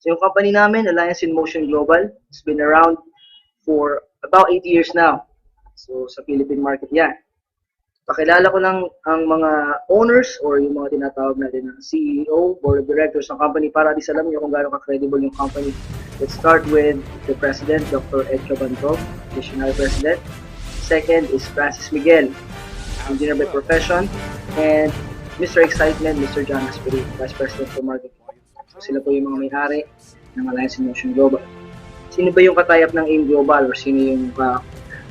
So yung company namin, Alliance in Motion Global, it's been around for about 8 years now. So sa Philippine market yan. Pakilala ko lang ang mga owners or yung mga tinatawag natin ng CEO, Board of Directors ng company para at least alam niyo kung gaano ka-credible yung company. Let's start with the President, Dr. Ed Cabantog, Visionary President. Second is Francis Miguel, engineer by profession. And Mr. Excitement, Mr. John Aspirin, Vice President for Marketing. So sila po yung mga may-ari ng Alliance in Motion Global. Sino ba yung katayap ng AIM Global or sino yung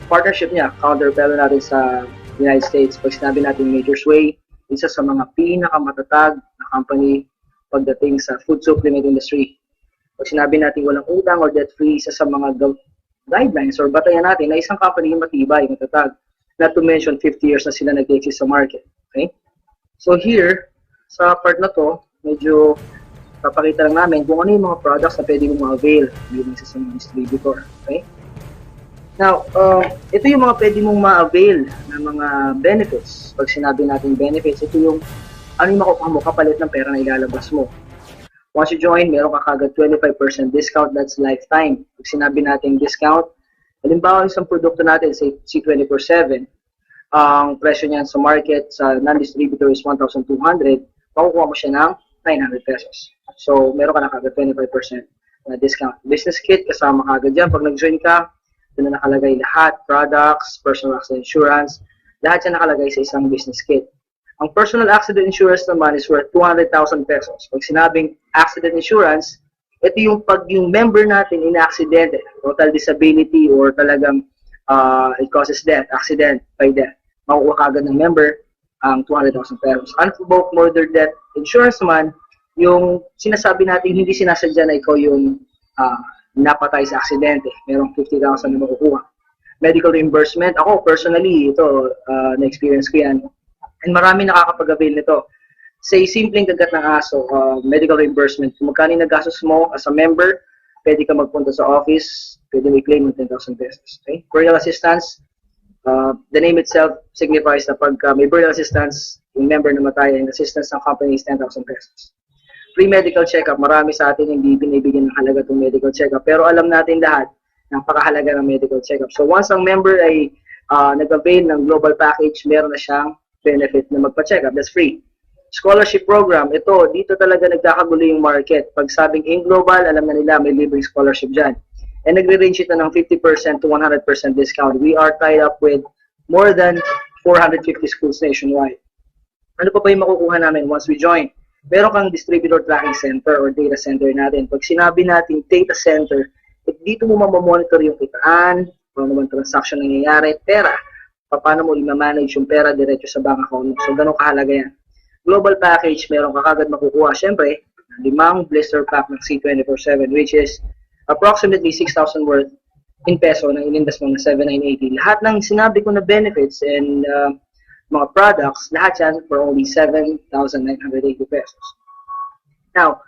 partnership niya, counterpart natin sa United States? Pag sinabi natin Major Sway, isa sa mga pinakamatatag na company pagdating sa food supplement industry. Pag sinabi natin walang utang or debt-free, isa sa mga guidelines or batayan natin na isang company yung matibay, matatag. Not to mention, 50 years na sila nag-exist sa market. Okay? So here, sa part na to, medyo papakita lang namin kung ano yung mga products na pwede mong ma-avail bilang sa mga distributor. Okay? Now, ito yung mga pwede mong ma-avail ng mga benefits. Pag sinabi natin benefits, ito yung ano yung makukuha mo kapalit ng pera na ilalabas mo. Once you join, meron ka kagad 25% discount, that's lifetime. Pag sinabi natin discount, halimbawa isang produkto natin, say C24/7, ang presyo niyan sa market, sa non-distributor is 1,200, makukuha mo siya ng 900 pesos. So, meron ka na kagad 25% na discount. Business kit, kasama kagad dyan. Pag nag-join ka, doon na nakalagay lahat, products, personal accident insurance, lahat yan nakalagay sa isang business kit. Ang personal accident insurance naman is worth 200,000 pesos. Pag sinabing accident insurance, ito yung pag yung member natin in-accident, total disability or talagang it causes death, accident by death. Makukuha kagad ng member ang 200,000 pesos. Unprovoked murder death insurance naman, yung sinasabi natin hindi sinasadya na ikaw yung napatay sa aksidente. Merong 50,000 na makukuha. Medical reimbursement, ako personally, ito, na-experience ko yan. And marami nakakapag-avail nito. Say, simpleng kagat ng aso, medical reimbursement. Kung magkano nagastos mo as a member, pwede ka magpunta sa office, pwede may claim ng 10,000 pesos. Okay? Burial assistance, the name itself signifies na pag may burial assistance, yung member na matay, yung assistance ng company is 10,000 pesos. Free medical check-up, marami sa atin hindi binibigyan ng halaga itong medical check-up. Pero alam natin lahat, napakahalaga ng medical check-up. So once ang member ay nag-avail ng global package, meron na siyang benefit na magpa-check-up. That's free. Scholarship program, ito, dito talaga nagkakagulo yung market. Pag sabing in global, alam na nila may libreng scholarship dyan. And nagre-range ito ng 50% to 100% discount. We are tied up with more than 450 schools nationwide. Ano pa ba yung makukuha namin once we join? Meron kang distributor tracking center or data center natin. Pag sinabi natin data center, dito mo mamamonitor yung kitaan, paano naman transaction nangyayari, pera, paano mo i-manage yung pera diretso sa bank account mo. So, ganun kahalaga yan. Global package, meron ka kagad makukuha. Siyempre, 5 blister pack ng C24/7, which is approximately 6,000 worth in peso na inindas mo na 7,980. Lahat ng sinabi ko na benefits and mga products, lahat yan for only 7,980 pesos. Now,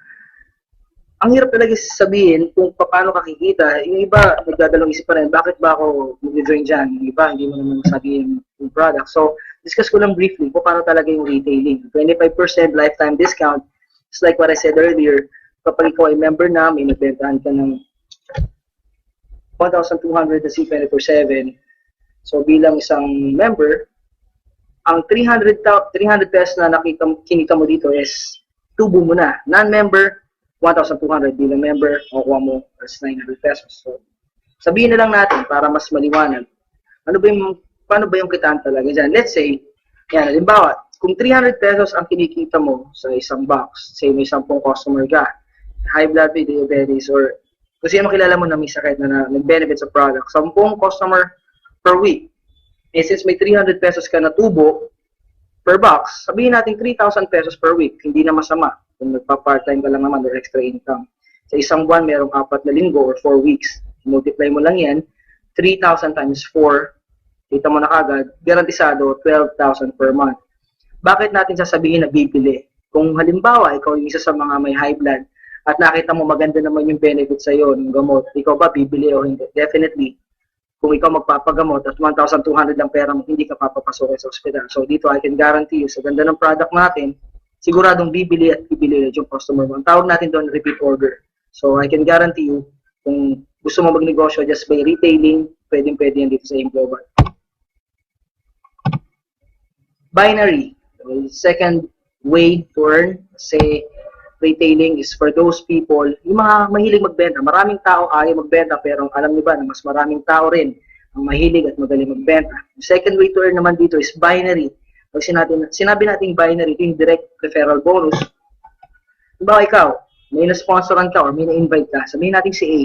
ang hirap talaga sabihin kung paano kakikita. Yung iba, nagdadalong isip pa rin, bakit ba ako mag-join dyan? Yung iba, hindi mo naman sabihin yung product. So, discuss ko lang briefly kung paano talaga yung retailing. 25% lifetime discount, just like what I said earlier, kapag ikaw ay member na, may nagbentahan ka ng 1,200 na C24/7. So, bilang isang member, ang 300 pesos na kinita mo dito is tubo mo na. Non-member, 1,200. Bilang member, makukuha mo as 900 pesos. So, sabihin na lang natin para mas maliwanag. Paano ba yung kitaan talaga dyan? Let's say, yan, halimbawa, kung 300 pesos ang kinikita mo sa isang box, say may 10 customer ka, high blood, diabetes, or kasi makilala mo na may sakit na nag-benefit sa product, 10 customer per week. Eh, since may 300 pesos ka na tubo per box, sabihin natin 3,000 pesos per week. Hindi na masama kung nagpa-part-time ka lang naman or extra income. Sa isang buwan, merong 4 na linggo or 4 weeks. Multiply mo lang yan, 3,000 times 4, kita mo na kagad, garantisado, 12,000 per month. Bakit natin sasabihin na bibili? Kung halimbawa, ikaw yung isa sa mga may high blood at nakita mo maganda naman yung benefit sa'yo ng gamot, ikaw ba bibili o hindi? Definitely. Kung ikaw magpapagamot at 1,200 lang pera mo, hindi ka papapasok sa ospital. So dito, I can guarantee you, sa ganda ng product natin, siguradong bibili at bibili yung customer mo. Ang tawag natin doon, repeat order. So I can guarantee you, kung gusto mo magnegosyo just by retailing, pwedeng-pwede yan dito sa AIM Global. Binary, second way to earn, kasi retailing is for those people, yung mga mahilig magbenta. Maraming tao ayaw magbenta, pero alam niyo ba na mas maraming tao rin ang mahilig at magaling magbenta. The second way to earn naman dito is binary. Pag sinabi natin binary, ito yung direct referral bonus. Diba ikaw, may na-sponsoran ka or may na-invite ka, sabihin natin si A.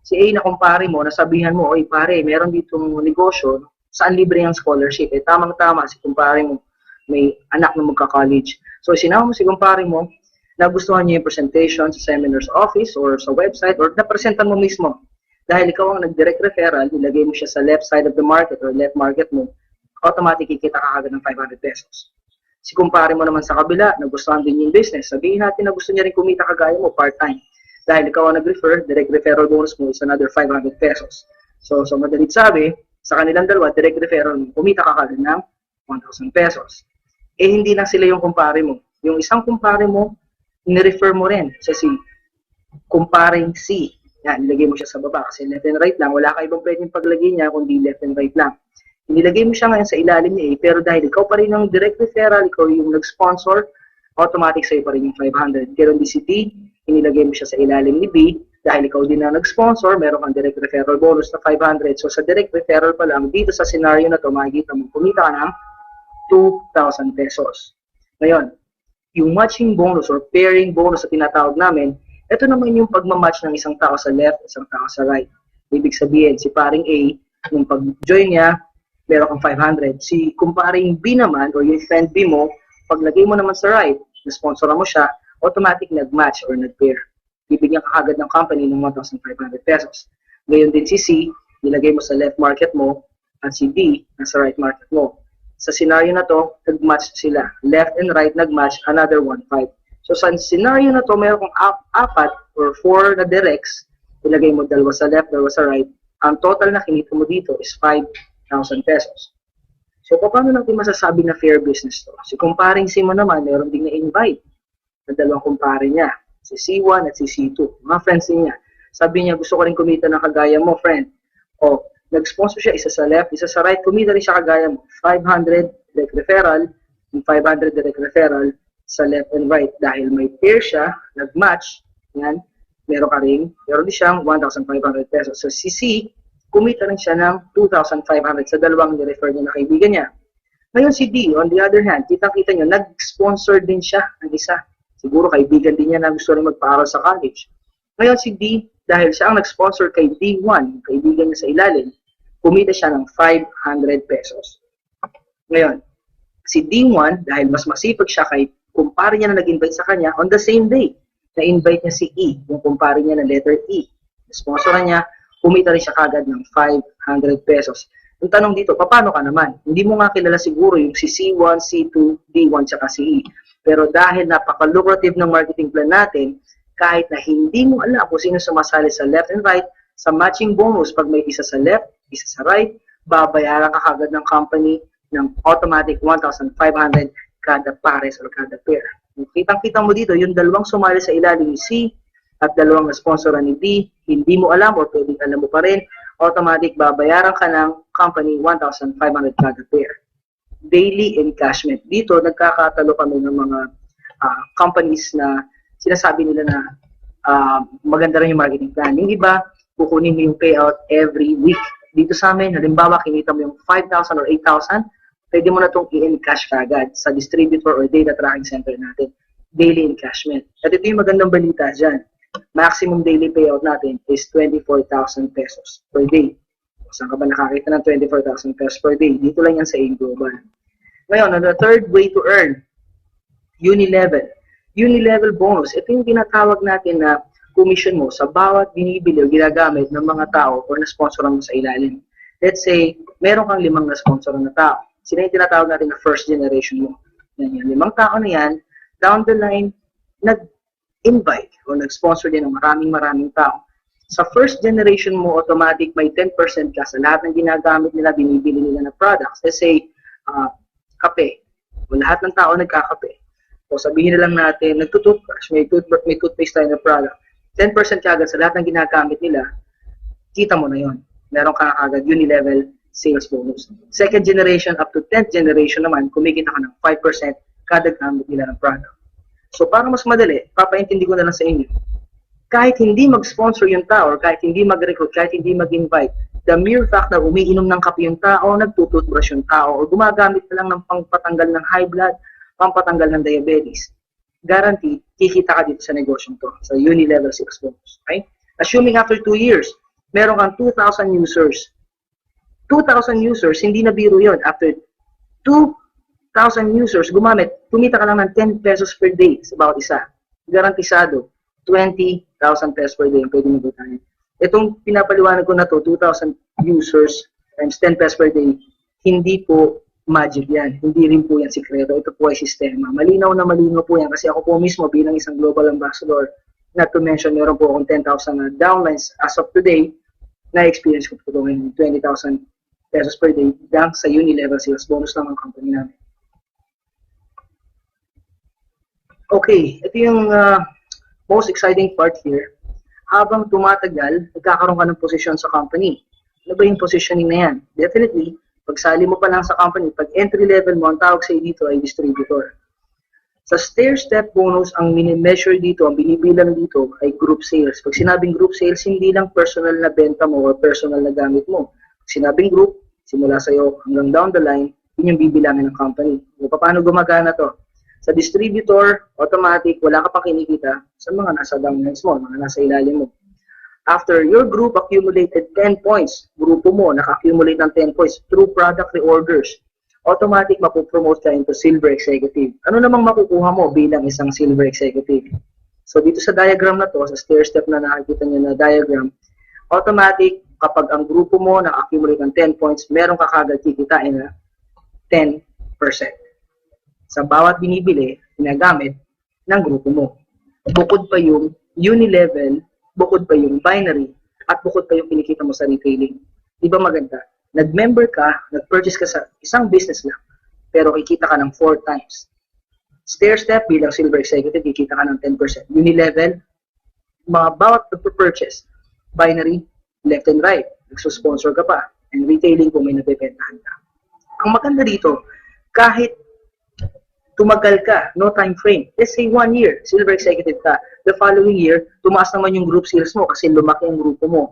Si A na kumpare mo, nasabihan mo, oy pare, meron ditong negosyo, saan libre ang scholarship? Eh, tamang-tama, si kumpare mo, may anak na magka-college. So, sinama mo si kumpare mo, nagustuhan niya yung presentation sa seminar's office or sa website or napresentan mo mismo. Dahil ikaw ang nag-direct referral, ilagay mo siya sa left side of the market or left market mo, automatic kikita ka agad ng 500 pesos. Si kumpare mo naman sa kabila, nagustuhan din yung business. Sabihin natin na gusto niya rin kumita kagaya mo part-time. Dahil ikaw ang nag-refer, direct referral bonus mo is another 500 pesos. So madalit sabi, sa kanilang dalawa, direct referral mo, kumita ka kagad ng 1,000 pesos. Eh, hindi lang sila yung kumpare mo. Yung isang kumpare mo, ni-refer mo rin sa si kumparing C. Yan, ilagay mo siya sa baba kasi left and right lang. Wala ka ibang pwedeng paglagay niya kundi left and right lang. Inilagay mo siya ngayon sa ilalim ni A, pero dahil ikaw pa rin yung direct referral, ikaw yung nag-sponsor, automatic sa'yo pa rin yung 500. Pero di si T, inilagay mo siya sa ilalim ni B, dahil ikaw din na nag-sponsor, meron kang direct referral bonus na 500. So sa direct referral pa lang, dito sa scenario na to, makikita mo, kumita ka ng 2,000 pesos. Ngayon, yung matching bonus or pairing bonus na tinatawag namin, ito naman yung pagmamatch ng isang tao sa left, isang tao sa right. Ibig sabihin, si paring A, nung pag-join niya, meron kang 500. Si kumparing B naman, or yung friend B mo, paglagay mo naman sa right, na-sponsoran mo siya, automatic nag-match or nag-pair. Bibigyan ka agad ng company ng 1,500 pesos. Ngayon din si C, nilagay mo sa left market mo, at si D, nasa right market mo. Sa scenario na to, nag-match sila. Left and right nag-match, another 1,500. So sa scenario na to, meron kang apat or 4 na directs, ilagay mo dalawa sa left, dalawa sa right. Ang total na kinita mo dito is 5,000 pesos. So paano natin masasabi na fair business to? Si kumparing C mo naman, meron ding na-invite na dalawang kumpare niya, si C1 at si C2, mga friends niya. Sabi niya, gusto ko rin kumita ng kagaya mo, friend. O, nag-sponsor siya, isa sa left, isa sa right, kumita rin siya kagaya mo. 500 direct referral, and 500 direct referral sa left and right. Dahil may pair siya, nag-match, yan, meron din siyang 1,500 pesos. So si C, kumita rin siya ng 2,500 sa dalawang ni-refer niya na kaibigan niya. Ngayon si D, on the other hand, kita-kita nyo, nag-sponsor din siya ng isa. Siguro kaibigan din niya na gusto rin magpaaral sa college. Ngayon si D, dahil siya ang nag-sponsor kay D1, kaibigan niya sa ilalim, kumita siya ng 500 pesos. Ngayon, si D1, dahil mas masipag siya kay kumpare niya na nag-invite sa kanya, on the same day, na-invite niya si E, yung kumpare niya na letter E. Sponsoran niya, kumita rin siya kagad ng 500 pesos. Yung tanong dito, paano ka naman? Hindi mo nga kilala siguro yung si C1, C2, D1, tsaka si E. Pero dahil napaka-lucrative ng marketing plan natin, kahit na hindi mo alam kung sino sumasali sa left and right, sa matching bonus, pag may isa sa left, isa sa right, babayaran ka kagad ng company ng automatic 1,500 kada pares or kada pair. Kitang-kita mo dito, yung dalawang sumali sa ilalim ni C at dalawang na-sponsoran ni D, hindi mo alam o pwedeng alam mo pa rin, automatic babayaran ka ng company 1,500 kada pair. Daily encashment. Dito, nagkakatalo kami ng mga companies na sinasabi nila na maganda rin yung marketing plan. Yung iba, kukunin mo yung payout every week. Dito sa amin, halimbawa, kinita mo yung 5,000 or 8,000, pwede mo na itong i-encash kagad sa distributor or data tracking center natin. Daily encashment. At ito yung magandang balita dyan. Maximum daily payout natin is 24,000 pesos per day. Saan ka ba nakakita ng 24,000 pesos per day? Dito lang yan sa AIM Global. Ngayon, the third way to earn, Unilevel. Unilevel bonus. Ito yung tinatawag natin na commission mo sa bawat binibili o ginagamit ng mga tao o na-sponsoran mo sa ilalim. Let's say, meron kang 5 na-sponsoran na tao. Sila yung tinatawag natin na first generation mo. Yan, yung 5 tao na yan, down the line, nag-invite o nag-sponsor din ng maraming tao. Sa first generation mo, automatic may 10% ka sa lahat ng ginagamit nila, binibili nila na products. Let's say, kape. O lahat ng tao nagkakape. O sabihin na lang natin, nagtutoothbrush, may toothpaste tayo na product. 10% kagad sa lahat ng ginagamit nila, kita mo na yon. Meron ka kagad uni-level sales bonus. Second generation up to 10th generation naman, kumikita ka ng 5% kada gamit nila ng product. So para mas madali, papaintindi ko na lang sa inyo. Kahit hindi mag-sponsor yung tao, or kahit hindi mag-recruit, kahit hindi mag-invite, the mere fact na umiinom ng kape yung tao, nagtututbrush yung tao, o gumagamit na lang ng pangpatanggal ng high blood, pampatanggal ng diabetes, guaranteed, kikita ka dito sa negosyong to, sa uni-level sales bonus. Okay? Assuming after 2 years, meron kang 2,000 users. 2,000 users, hindi na biro yun. After 2,000 users gumamit, kumita ka lang ng 10 pesos per day sa bawat isa. Garantisado, 20,000 pesos per day ang pwede magutahin. Itong pinapaliwanag ko na to, 2,000 users times 10 pesos per day, hindi po magic yan. Hindi rin po yan sikreto. Ito po ay sistema. Malinaw na malinaw po yan kasi ako po mismo bilang isang global ambassador, not to mention, meron po akong 10,000 na downlines as of today, na-experience ko po ito ngayon, 20,000 pesos per day lang sa uni-level sales bonus lang ang company namin. Okay, ito yung most exciting part here. Habang tumatagal, nagkakaroon ka ng posisyon sa company. Ano ba yung positioning na yan? Definitely, pagsali mo pa lang sa company, pag entry level mo, ang tawag sa'yo dito ay distributor. Sa stair-step bonus, ang mini-measure dito, ang binibilang dito ay group sales. Pag sinabing group sales, hindi lang personal na benta mo o personal na gamit mo. Pag sinabing group, simula sa'yo hanggang down the line, yun yung bibilangin ng company. O paano gumagana to? Sa distributor, automatic, wala ka pang kinikita sa mga nasa downlines mo, mga nasa ilalim mo. After your group accumulated 10 points, grupo mo naka-accumulate ng 10 points through product reorders, automatic mapopromote ka into silver executive. Ano namang makukuha mo bilang isang silver executive? So dito sa diagram na to, sa stair step na nakikita nyo na diagram, automatic kapag ang grupo mo na-accumulate ng 10 points, meron ka kagad kikitain na 10%. Sa bawat binibili, ginagamit ng grupo mo. Bukod pa yung uni-level, bukod pa yung binary, at bukod pa yung kinikita mo sa retailing. Di ba maganda? Nag-member ka, nag-purchase ka sa isang business lang, pero kikita ka ng 4 times. Stair-step bilang silver executive, kikita ka ng 10%. Uni-level, mga bawat purchase, binary, left and right, nagsusponsor ka pa, and retailing kung may nabibentahan ka. Ang maganda dito, kahit tumagal ka, no time frame, let's say 1 year, silver executive ka, the following year, tumaas naman yung group sales mo kasi lumaki ang grupo mo.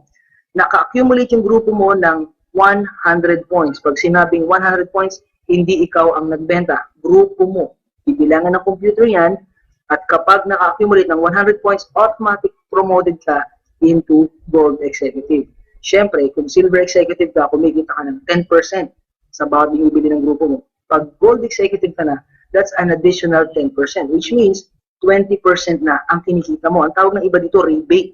Naka-accumulate yung grupo mo ng 100 points. Pag sinabing 100 points, hindi ikaw ang nagbenta, grupo mo. Ibilangan ng computer yan, at kapag naka-accumulate ng 100 points, automatic promoted ka into gold executive. Siyempre, kung silver executive ka, kumikita ka ng 10% sa bawat binibili ng grupo mo. Pag gold executive ka na, that's an additional 10%, which means 20% na ang kinikita mo. Ang tawag ng iba dito, rebate.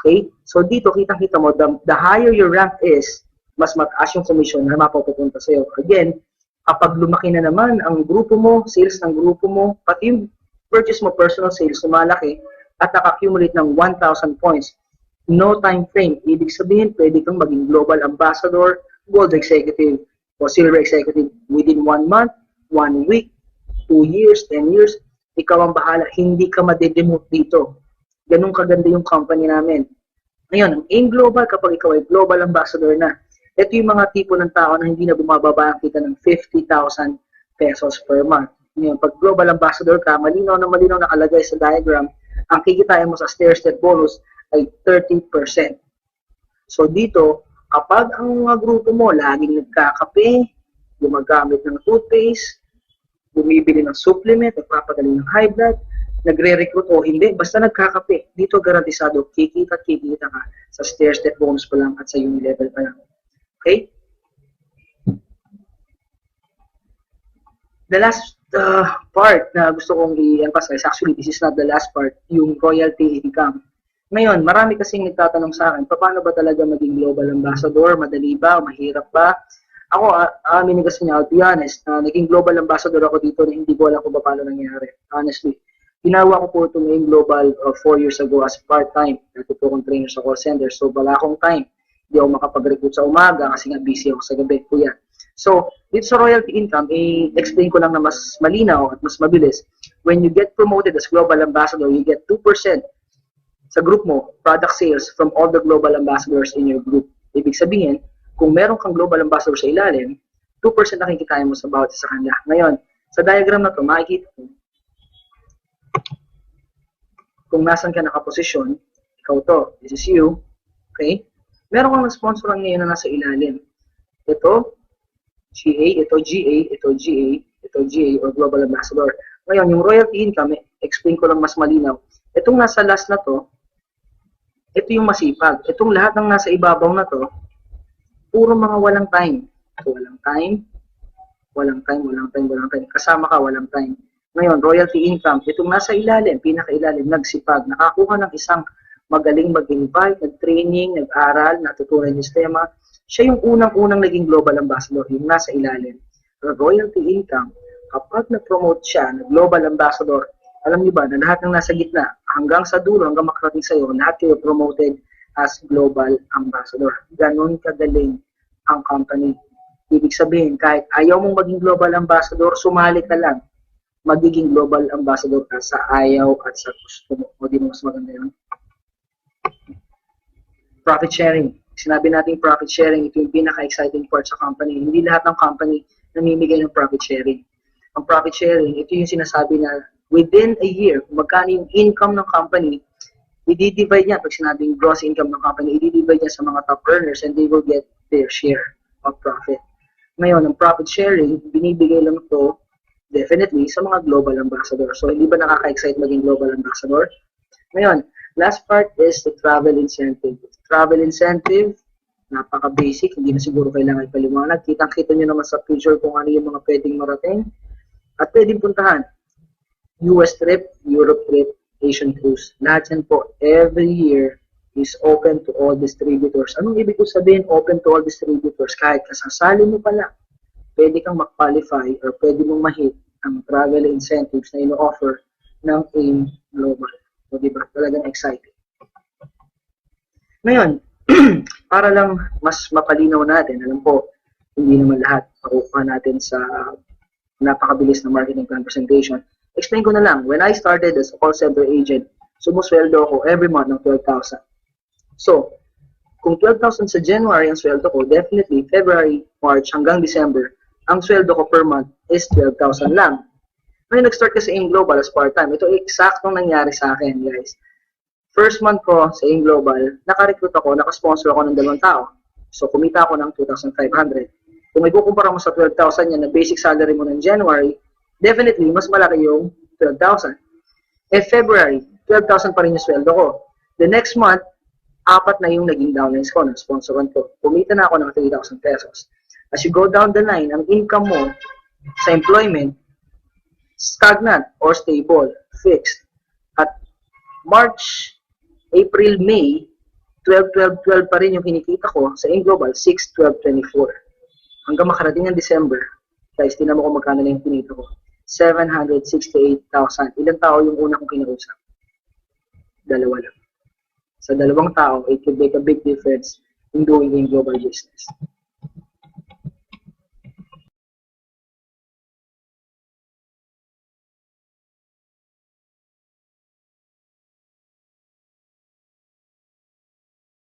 Okay? So dito, kitang-kita mo, the higher your rank is, mas mataas yung commission na mapupunta sa'yo. Again, kapag lumaki na naman ang grupo mo, sales ng grupo mo, pati yung purchase mo, personal sales, lumalaki, at naka-accumulate ng 1,000 points, no time frame. Ibig sabihin, pwede kang maging global ambassador, gold executive, o silver executive within 1 month, 1 week, 2 years, 10 years, ikaw ang bahala. Hindi ka madedemote dito. Ganun kaganda yung company namin. Ngayon, ang AIM Global, kapag ikaw ay global ambassador na, ito yung mga tipo ng tao na hindi na bumababa ang kita ng 50,000 pesos per month. Ngayon, pag global ambassador ka, malinaw na nakalagay sa diagram, ang kikitain mo sa stair-step bonus ay 30%. So dito, kapag ang mga grupo mo laging nagkakape, gumagamit ng toothpaste, bumibili ng supplement, nagpapagaling ng high blood, nagre-recruit o hindi, basta nagkakape, dito garantisado, kikita ka sa stair-step bonus pa lang at sa uni-level pa lang. Okay? The last part na gusto kong i-emphasize, actually this is not the last part, yung royalty income. Ngayon, marami kasing nagtatanong sa akin, paano ba talaga maging global ambassador? Madali ba? Mahirap ba? Ako, aminin kasi niya, to be honest, naging global ambassador ako dito na hindi ko alam kung paano nangyari. Honestly, ginawa ko po ito ngayong global 4 years ago as part-time. Dito po akong trainer sa call center, so wala akong time. Hindi ako makapag-recruit sa umaga kasi nga busy ako sa gabi po yan. So, dito sa royalty income, i-explain ko lang na mas malinaw at mas mabilis. When you get promoted as global ambassador, you get 2% sa group mo, product sales from all the global ambassadors in your group. Ibig sabihin, kung meron kang global ambassador sa ilalim, 2% na kikitain mo sa bawat isa sa kanila. Ngayon, sa diagram na to, makikita mo kung nasan ka nakaposisyon, ikaw to, this is you, okay? Meron kang sponsor ngayon na nasa ilalim. Ito, GA, ito GA, ito GA, ito GA, or Global Ambassador. Ngayon, yung royalty income, explain ko lang mas malinaw. Itong nasa last na to, ito yung masipag. Itong lahat ng nasa ibabaw na to, puro mga walang time. So, walang time, walang time, walang time, walang time. Kasama ka, walang time. Ngayon, royalty income, itong nasa ilalim, pinakailalim, nagsipag, nakakuha ng isang magaling mag-invite, nag-training, nag-aral, natutunan yung sistema. Siya yung unang-unang naging global ambassador, yung nasa ilalim. Pero royalty income, kapag na-promote siya na global ambassador, alam niyo ba na lahat ng nasa gitna, hanggang sa dulo, hanggang makarating sa'yo, lahat kayo promoted as global ambassador. Ganon kagaling ang company. Ibig sabihin, kahit ayaw mong maging global ambassador, sumali ka lang. Magiging global ambassador ka sa ayaw at sa gusto mo. O di mo mas maganda yun? Profit sharing. Sinabi natin profit sharing, ito yung pinaka-exciting part sa company. Hindi lahat ng company namimigay ng profit sharing. Ang profit sharing, ito yung sinasabi na within a year, kung magkano yung income ng company, i-divide niya, pag sinabing gross income ng company, i-divide niya sa mga top earners and they will get their share of profit. Ngayon, ang profit sharing, binibigay lang ito definitely sa mga global ambassador. So, hindi ba nakaka-excite maging global ambassador? Ngayon, last part is the travel incentive. Travel incentive, napaka-basic, hindi na siguro kailangan ipaliwanag. Kitang-kita nyo naman sa picture kung ano yung mga pwedeng marating at pwedeng puntahan. US trip, Europe trip, Asian cruise. Lahat yan po, every year is open to all distributors. Anong ibig ko sabihin, open to all distributors? Kahit kasasali mo pala, pwede kang mag-qualify or pwede mong ma-hit ang travel incentives na ino-offer ng AIM Global. So, diba? Talagang exciting. Ngayon, para lang mas mapalinaw natin, alam po, hindi naman lahat makukuha natin sa napakabilis na marketing plan presentation. Explain ko na lang, when I started as a call center agent, sumusweldo ako every month ng 12,000. So, kung 12,000 sa January ang sweldo ko, definitely February, March hanggang December, ang sweldo ko per month is 12,000 lang. Ngayon, nag-start ka sa AIM Global as part-time. Ito eksaktong nangyari sa akin, guys. First month ko sa AIM Global, naka-recruit ako, naka-sponsor ako ng 2 tao. So, kumita ako ng 2,500. Kung ikukumpara mo sa 12,000 yan na basic salary mo ng January, definitely, mas malaki yung 12,000. February, 12,000 pa rin yung sweldo ko. The next month, 4 na yung naging downlines ko, na-sponsoran ko. Kumita na ako ng 3,000 pesos. As you go down the line, ang income mo sa employment, stagnant or stable, fixed. At March, April, May, 12 pa rin yung kinikita ko sa AIM Global, 6, 12, 24. Hanggang makarating ng December, guys, tinan mo kung magkano na yung kinita ko. 768,000. Ilang tao yung una kong kinausap? 2 lang. Sa 2 tao, it could make a big difference in doing AIM Global business.